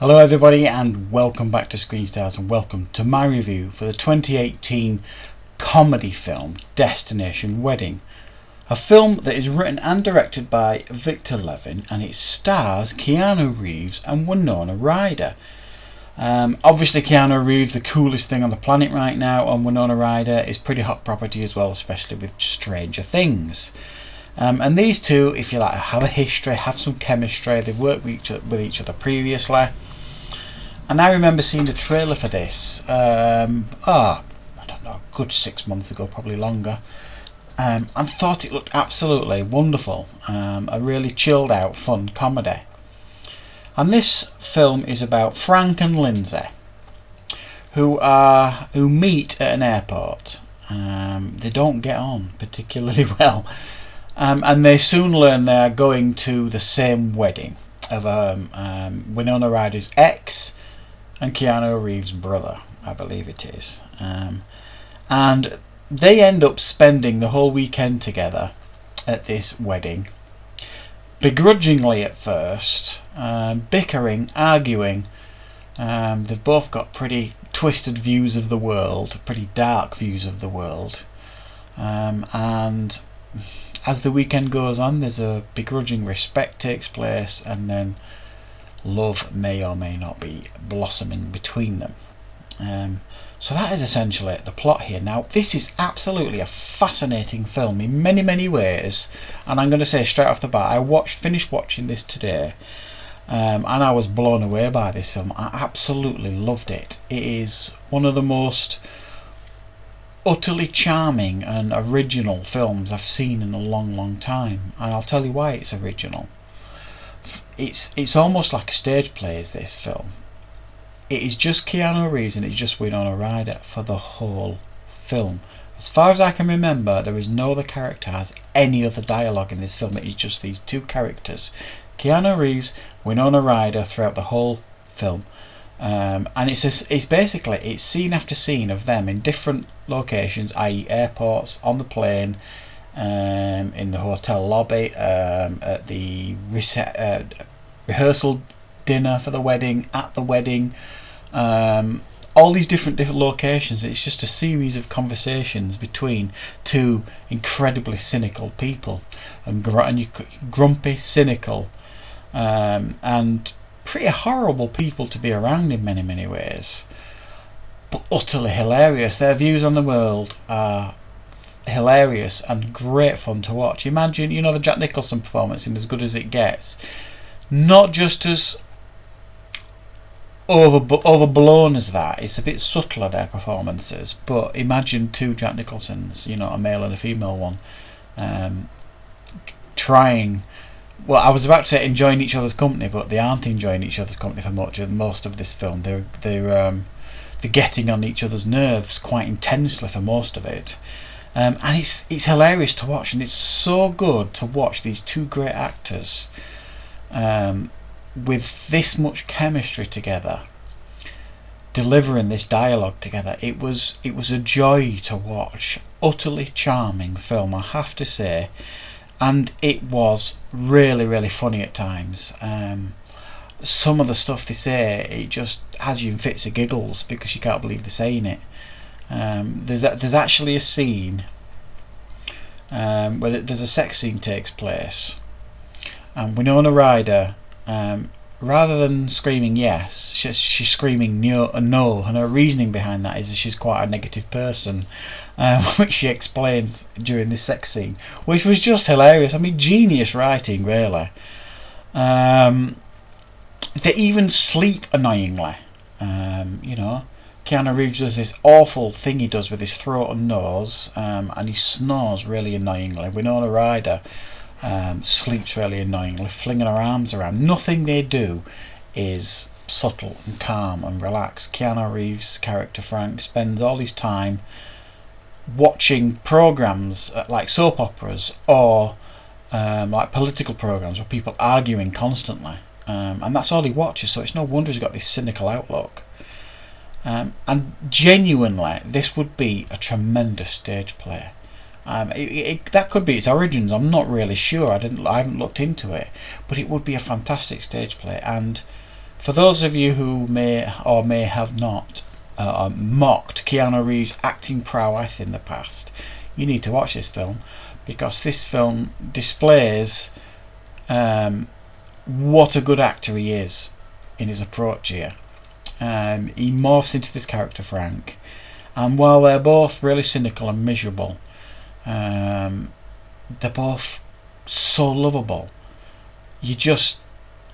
Hello everybody and welcome back to Screen Stars and welcome to my review for the 2018 comedy film Destination Wedding. A film that is written and directed by Victor Levin and it stars Keanu Reeves and Winona Ryder. Obviously Keanu Reeves, the coolest thing on the planet right now, and Winona Ryder is pretty hot property as well, especially with Stranger Things. And these two, if you like, have a history, have some chemistry. They've worked with each other previously. And I remember seeing the trailer for this, I don't know, a good 6 months ago, probably longer, and thought it looked absolutely wonderful. A really chilled out, fun comedy. And this film is about Frank and Lindsay, who meet at an airport. They don't get on particularly well. And they soon learn they are going to the same wedding of Winona Ryder's ex and Keanu Reeves' brother, I believe it is. And they end up spending the whole weekend together at this wedding, begrudgingly at first, bickering, arguing. They've both got pretty twisted views of the world, pretty dark views of the world, and as the weekend goes on, there's a begrudging respect takes place, and then love may or may not be blossoming between them. So that is essentially the plot here. Now, this is absolutely a fascinating film in many, many ways, and I'm going to say straight off the bat, I finished watching this today, and I was blown away by this film. I absolutely loved it. It is one of the most utterly charming and original films I've seen in a long, long time, and I'll tell you why it's original. It's almost like a stage play, is this film. It is just Keanu Reeves and it's just Winona Ryder for the whole film. As far as I can remember, there is no other character has any other dialogue in this film. It is just these two characters, Keanu Reeves, Winona Ryder, throughout the whole film. And it's basically scene after scene of them in different locations, i.e. airports, on the plane, in the hotel lobby, at the rehearsal dinner for the wedding, at the wedding, all these different locations. It's just a series of conversations between two incredibly cynical people, and grumpy, cynical, and pretty horrible people to be around in many, many ways, but utterly hilarious. Their views on the world are hilarious and great fun to watch. Imagine, the Jack Nicholson performance in As Good As It Gets, not just as overblown as that. It's a bit subtler, their performances, but imagine two Jack Nicholsons, a male and a female one, trying, well, I was about to say enjoying each other's company, but they aren't enjoying each other's company for most of this film. They're getting on each other's nerves quite intensely for most of it, and it's hilarious to watch, and it's so good to watch these two great actors with this much chemistry together, delivering this dialogue together. It was a joy to watch. Utterly charming film, I have to say. And it was really, really funny at times. Some of the stuff they say, it just has you in fits of giggles because you can't believe they're saying it. There's actually a scene where there's a sex scene takes place, and Winona Ryder, rather than screaming yes, she's screaming no, and her reasoning behind that is that she's quite a negative person, which she explains during this sex scene, which was just hilarious. I mean, genius writing, really. They even sleep annoyingly. Keanu Reeves does this awful thing he does with his throat and nose, and he snores really annoyingly. Winona Ryder sleeps really annoyingly, flinging her arms around. Nothing they do is subtle and calm and relaxed. Keanu Reeves' character Frank spends all his time watching programs like soap operas or like political programs where people are arguing constantly, and that's all he watches, so it's no wonder he's got this cynical outlook. And genuinely, this would be a tremendous stage play. That could be its origins. I'm not really sure. I haven't looked into it, but it would be a fantastic stage play. And For those of you who may or may have not mocked Keanu Reeves' acting prowess in the past, you need to watch this film, because this film displays what a good actor he is in his approach here. He morphs into this character Frank, and while they're both really cynical and miserable, they're both so lovable. You just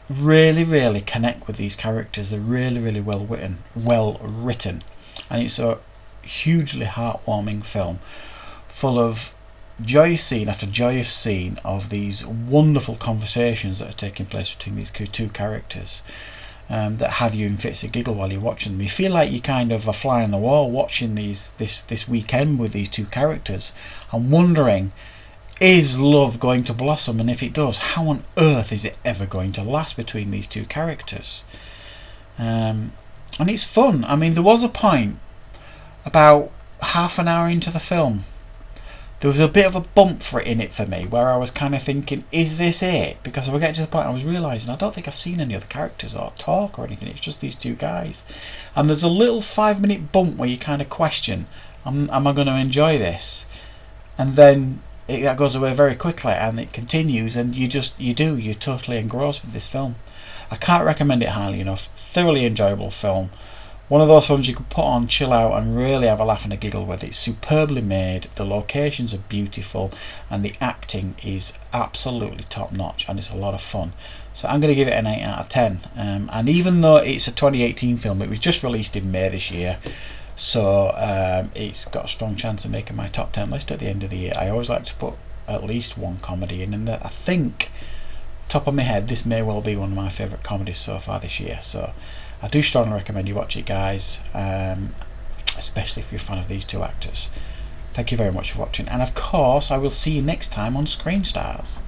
really connect with these characters. They're really well written, and it's a hugely heartwarming film, full of joyous scene after joyous scene of these wonderful conversations that are taking place between these two characters, that have you in fits of giggle while you're watching them. You feel like you kind of a fly on the wall watching this weekend with these two characters, and wondering, is love going to blossom, and if it does, how on earth is it ever going to last between these two characters? And it's fun. I mean, there was a point about half an hour into the film, there was a bit of a bump in it for me, where I was kind of thinking, is this it? Because I was getting to the point I was realising I don't think I've seen any other characters or talk or anything, it's just these two guys. And there's a little 5-minute bump where you kind of question, am I going to enjoy this? And then that goes away very quickly, and it continues, and you're totally engrossed with this film. I can't recommend it highly enough. Thoroughly enjoyable film. One of those films you could put on, chill out, and really have a laugh and a giggle with. It's superbly made, the locations are beautiful, and the acting is absolutely top notch, and it's a lot of fun. So I'm going to give it an 8 out of 10. And even though it's a 2018 film, it was just released in May this year, so it's got a strong chance of making my top 10 list at the end of the year. I always like to put at least one comedy in, and I think, top of my head, this may well be one of my favourite comedies so far this year. So I do strongly recommend you watch it, guys, especially if you're a fan of these two actors. Thank you very much for watching, and of course I will see you next time on Screen Stars.